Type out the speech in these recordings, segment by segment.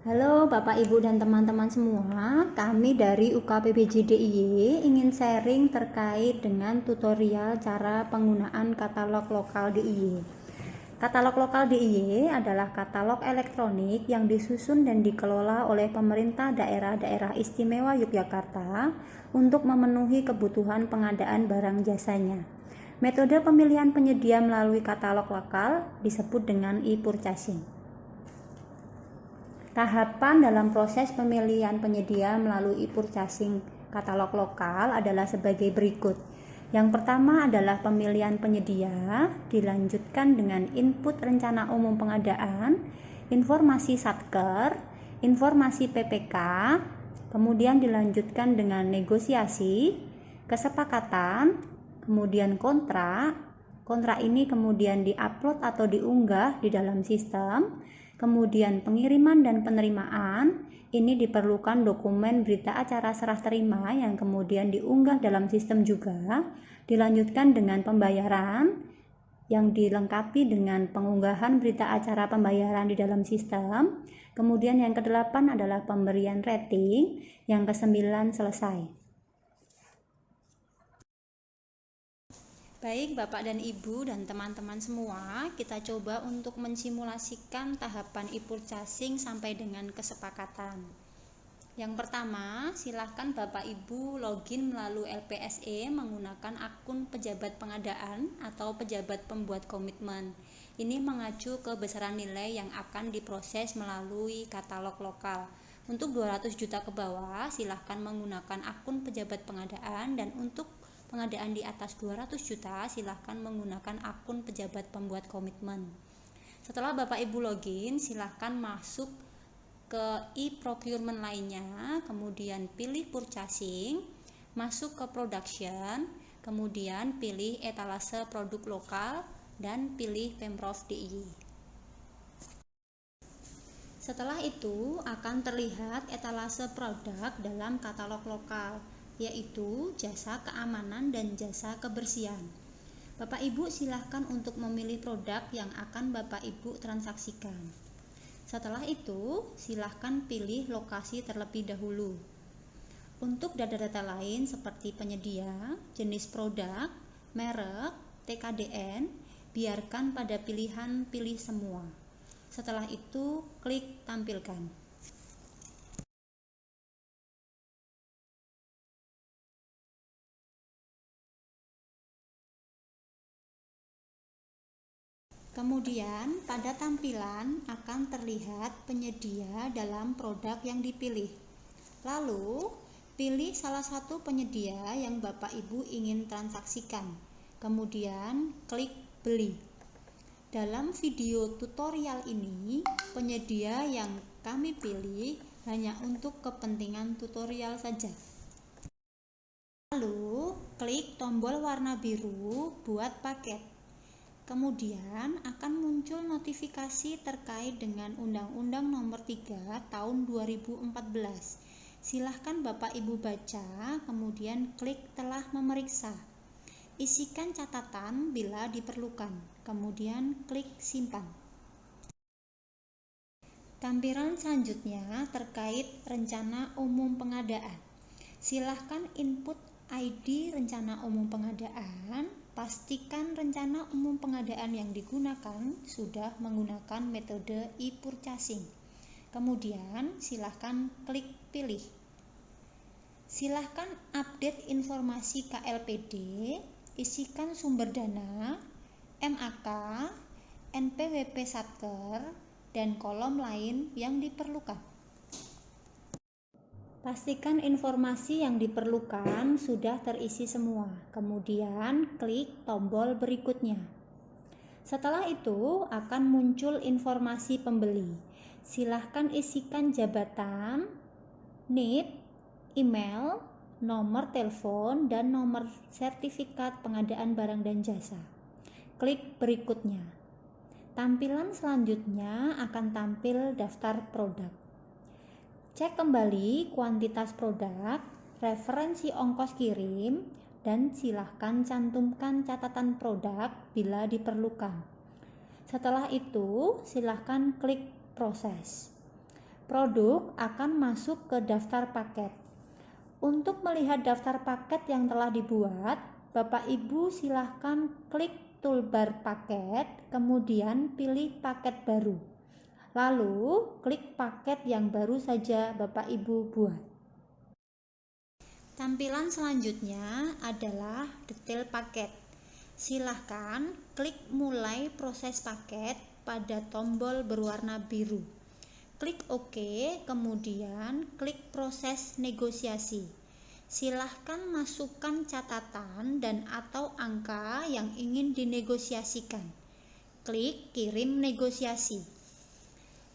Halo Bapak Ibu dan teman-teman semua, kami dari UKPBJ DIY ingin sharing terkait dengan tutorial cara penggunaan katalog lokal DIY. Katalog lokal DIY adalah katalog elektronik yang disusun dan dikelola oleh pemerintah daerah-daerah istimewa Yogyakarta untuk memenuhi kebutuhan pengadaan barang jasanya. Metode pemilihan penyedia melalui katalog lokal disebut dengan e-purchasing. Tahapan dalam proses pemilihan penyedia melalui e-purchasing katalog lokal adalah sebagai berikut. Yang pertama adalah pemilihan penyedia, dilanjutkan dengan input rencana umum pengadaan, informasi satker, informasi PPK, kemudian dilanjutkan dengan negosiasi, kesepakatan, kemudian kontrak. Kontrak ini kemudian diupload atau diunggah di dalam sistem. Kemudian pengiriman dan penerimaan, ini diperlukan dokumen berita acara serah terima yang kemudian diunggah dalam sistem juga. Dilanjutkan dengan pembayaran yang dilengkapi dengan pengunggahan berita acara pembayaran di dalam sistem. Kemudian yang ke-8 adalah pemberian rating, yang ke-9 selesai. Baik Bapak dan Ibu dan teman-teman semua, kita coba untuk mensimulasikan tahapan e-purchasing sampai dengan kesepakatan. Yang pertama, silahkan Bapak Ibu login melalui LPSE menggunakan akun pejabat pengadaan atau pejabat pembuat komitmen. Ini mengacu ke besaran nilai yang akan diproses melalui katalog lokal. Untuk 200 juta ke bawah, silahkan menggunakan akun pejabat pengadaan, dan untuk pengadaan di atas 200 juta silahkan menggunakan akun pejabat pembuat komitmen. Setelah Bapak Ibu login, silahkan masuk ke e-procurement lainnya, kemudian pilih purchasing, masuk ke production, kemudian pilih etalase produk lokal, dan pilih Pemprov DIY. Setelah itu akan terlihat etalase produk dalam katalog lokal, yaitu jasa keamanan dan jasa kebersihan. Bapak Ibu silahkan untuk memilih produk yang akan Bapak Ibu transaksikan. Setelah itu silahkan pilih lokasi terlebih dahulu. Untuk data-data lain seperti penyedia, jenis produk, merek, TKDN, biarkan pada pilihan pilih semua. Setelah itu klik tampilkan. Kemudian pada tampilan akan terlihat penyedia dalam produk yang dipilih. Lalu pilih salah satu penyedia yang Bapak Ibu ingin transaksikan. Kemudian klik beli. Dalam video tutorial ini, penyedia yang kami pilih hanya untuk kepentingan tutorial saja. Lalu klik tombol warna biru buat paket. Kemudian akan muncul notifikasi terkait dengan Undang-Undang Nomor 3 Tahun 2014. Silahkan Bapak Ibu baca, kemudian klik telah memeriksa. Isikan catatan bila diperlukan, kemudian klik simpan. Tampilan selanjutnya terkait rencana umum pengadaan. Silahkan input ID rencana umum pengadaan. Pastikan rencana umum pengadaan yang digunakan sudah menggunakan metode e-purchasing. Kemudian silahkan klik pilih. Silahkan update informasi KLPD, isikan sumber dana, MAK, NPWP Satker, dan kolom lain yang diperlukan. Pastikan informasi yang diperlukan sudah terisi semua, kemudian klik tombol berikutnya. Setelah itu akan muncul informasi pembeli. Silahkan isikan jabatan, NIP, email, nomor telepon, dan nomor sertifikat pengadaan barang dan jasa. Klik berikutnya. Tampilan selanjutnya akan tampil daftar produk. Cek kembali kuantitas produk, referensi ongkos kirim, dan silahkan cantumkan catatan produk bila diperlukan. Setelah itu silahkan klik proses. produk akan masuk ke daftar paket. Untuk melihat daftar paket yang telah dibuat, Bapak Ibu silahkan klik toolbar paket, kemudian pilih paket baru. Lalu klik paket yang baru saja Bapak Ibu buat. Tampilan selanjutnya adalah detail paket. Silahkan klik mulai proses paket pada tombol berwarna biru. Klik OK, kemudian klik proses negosiasi. Silahkan masukkan catatan dan atau angka yang ingin dinegosiasikan. Klik kirim negosiasi.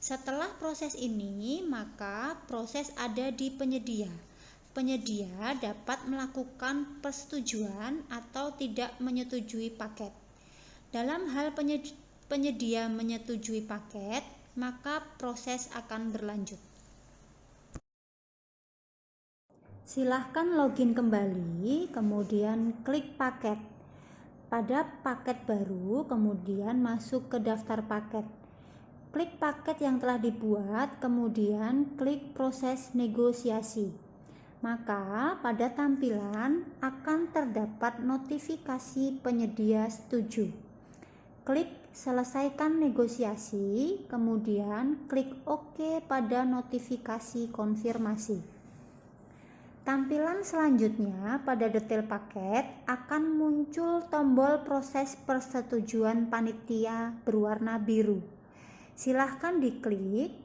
Setelah proses ini, maka proses ada di penyedia. Penyedia dapat melakukan persetujuan atau tidak menyetujui paket. Dalam hal penyedia menyetujui paket, maka proses akan berlanjut. Silahkan login kembali, kemudian klik paket. Pada paket baru, kemudian masuk ke daftar paket. Klik paket yang telah dibuat, kemudian klik proses negosiasi. Maka pada tampilan akan terdapat notifikasi penyedia setuju. Klik selesaikan negosiasi, kemudian klik OK pada notifikasi konfirmasi. Tampilan selanjutnya pada detail paket akan muncul tombol proses persetujuan panitia berwarna biru. Silahkan diklik,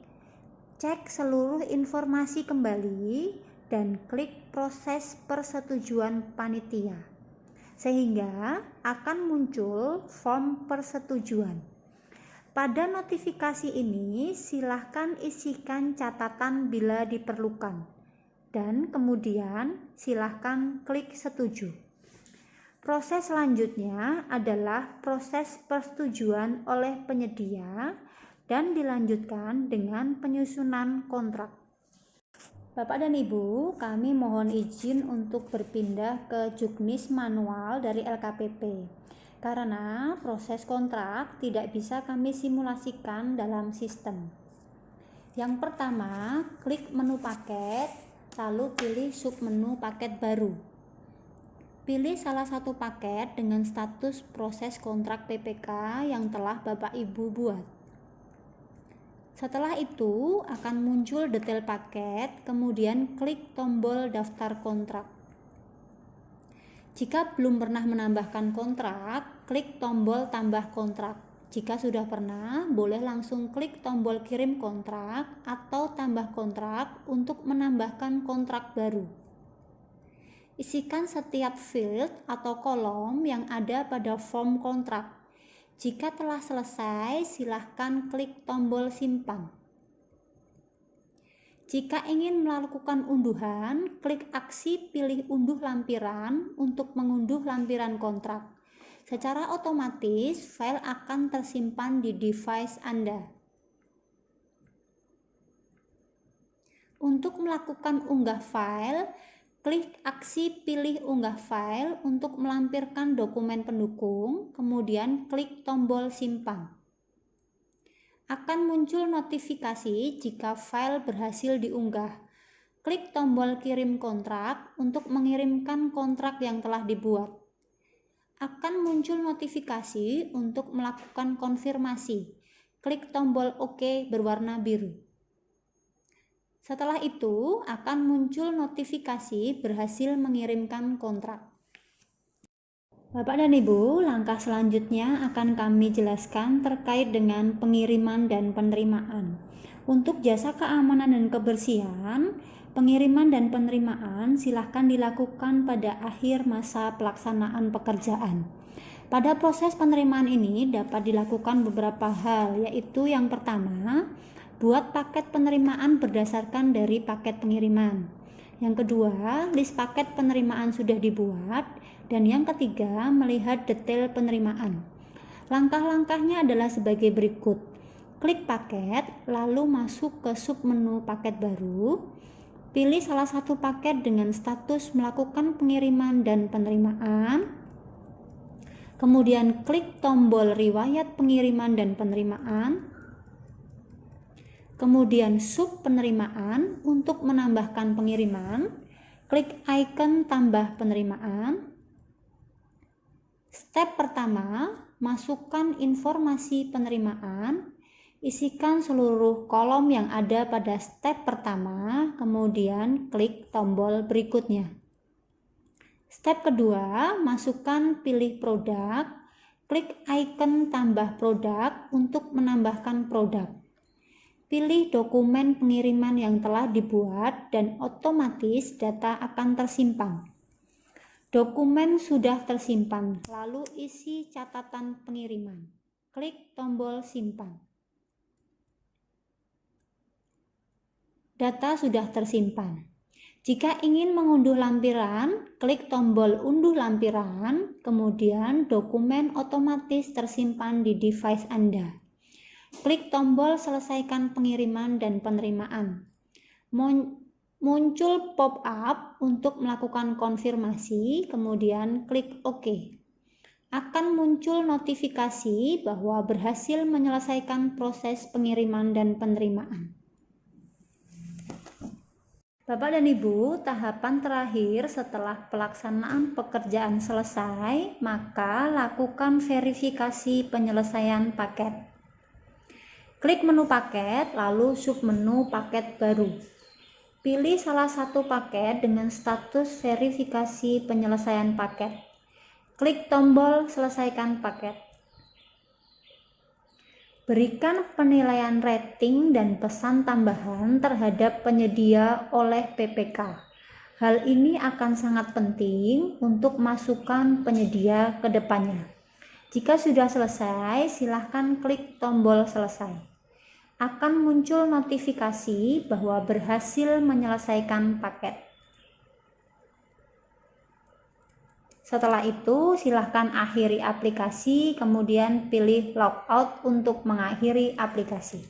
cek seluruh informasi kembali, dan klik proses persetujuan panitia, sehingga akan muncul form persetujuan. Pada notifikasi ini, silahkan isikan catatan bila diperlukan, dan kemudian silahkan klik setuju. Proses selanjutnya adalah proses persetujuan oleh penyedia dan dilanjutkan dengan penyusunan kontrak. Bapak dan Ibu, kami mohon izin untuk berpindah ke juknis manual dari LKPP karena proses kontrak tidak bisa kami simulasikan dalam sistem. Yang pertama, klik menu paket, lalu pilih submenu paket baru. Pilih salah satu paket dengan status proses kontrak PPK yang telah Bapak Ibu buat. Setelah itu akan muncul detail paket, kemudian klik tombol daftar kontrak. Jika belum pernah menambahkan kontrak, klik tombol tambah kontrak. Jika sudah pernah, boleh langsung klik tombol kirim kontrak atau tambah kontrak untuk menambahkan kontrak baru. Isikan setiap field atau kolom yang ada pada form kontrak. Jika telah selesai, silahkan klik tombol simpan. Jika ingin melakukan unduhan, klik aksi pilih unduh lampiran untuk mengunduh lampiran kontrak. Secara otomatis, file akan tersimpan di device Anda. Untuk melakukan unggah file, klik aksi pilih unggah file untuk melampirkan dokumen pendukung, kemudian klik tombol simpan. Akan muncul notifikasi jika file berhasil diunggah. Klik tombol kirim kontrak untuk mengirimkan kontrak yang telah dibuat. Akan muncul notifikasi untuk melakukan konfirmasi. Klik tombol OK berwarna biru. Setelah itu akan muncul notifikasi berhasil mengirimkan kontrak. Bapak dan Ibu, langkah selanjutnya akan kami jelaskan terkait dengan pengiriman dan penerimaan. Untuk jasa keamanan dan kebersihan, pengiriman dan penerimaan silahkan dilakukan pada akhir masa pelaksanaan pekerjaan. Pada proses penerimaan ini dapat dilakukan beberapa hal, yaitu yang pertama, buat paket penerimaan berdasarkan dari paket pengiriman. Yang kedua, list paket penerimaan sudah dibuat. Dan yang ketiga, melihat detail penerimaan. Langkah-langkahnya adalah sebagai berikut. Klik paket, lalu masuk ke submenu paket baru. Pilih salah satu paket dengan status melakukan pengiriman dan penerimaan. Kemudian klik tombol riwayat pengiriman dan penerimaan. kemudian sub penerimaan untuk menambahkan pengiriman, klik icon tambah penerimaan. Step pertama, masukkan informasi penerimaan, isikan seluruh kolom yang ada pada step pertama, kemudian klik tombol berikutnya. Step kedua, masukkan pilih produk, klik icon tambah produk untuk menambahkan produk. Pilih dokumen pengiriman yang telah dibuat dan otomatis data akan tersimpan. Dokumen sudah tersimpan, lalu isi catatan pengiriman. Klik tombol simpan. Data sudah tersimpan. Jika ingin mengunduh lampiran, klik tombol unduh lampiran, kemudian dokumen otomatis tersimpan di device Anda. Klik tombol selesaikan pengiriman dan penerimaan. Muncul pop-up untuk melakukan konfirmasi, kemudian klik OK. Akan muncul notifikasi bahwa berhasil menyelesaikan proses pengiriman dan penerimaan. Bapak dan Ibu, tahapan terakhir setelah pelaksanaan pekerjaan selesai, maka lakukan verifikasi penyelesaian paket. Klik menu paket, lalu submenu paket baru. Pilih salah satu paket dengan status verifikasi penyelesaian paket. Klik tombol selesaikan paket. Berikan penilaian rating dan pesan tambahan terhadap penyedia oleh PPK. Hal ini akan sangat penting untuk masukan penyedia ke depannya. Jika sudah selesai, silakan klik tombol selesai. Akan muncul notifikasi bahwa berhasil menyelesaikan paket. Setelah itu, silahkan akhiri aplikasi, kemudian pilih logout untuk mengakhiri aplikasi.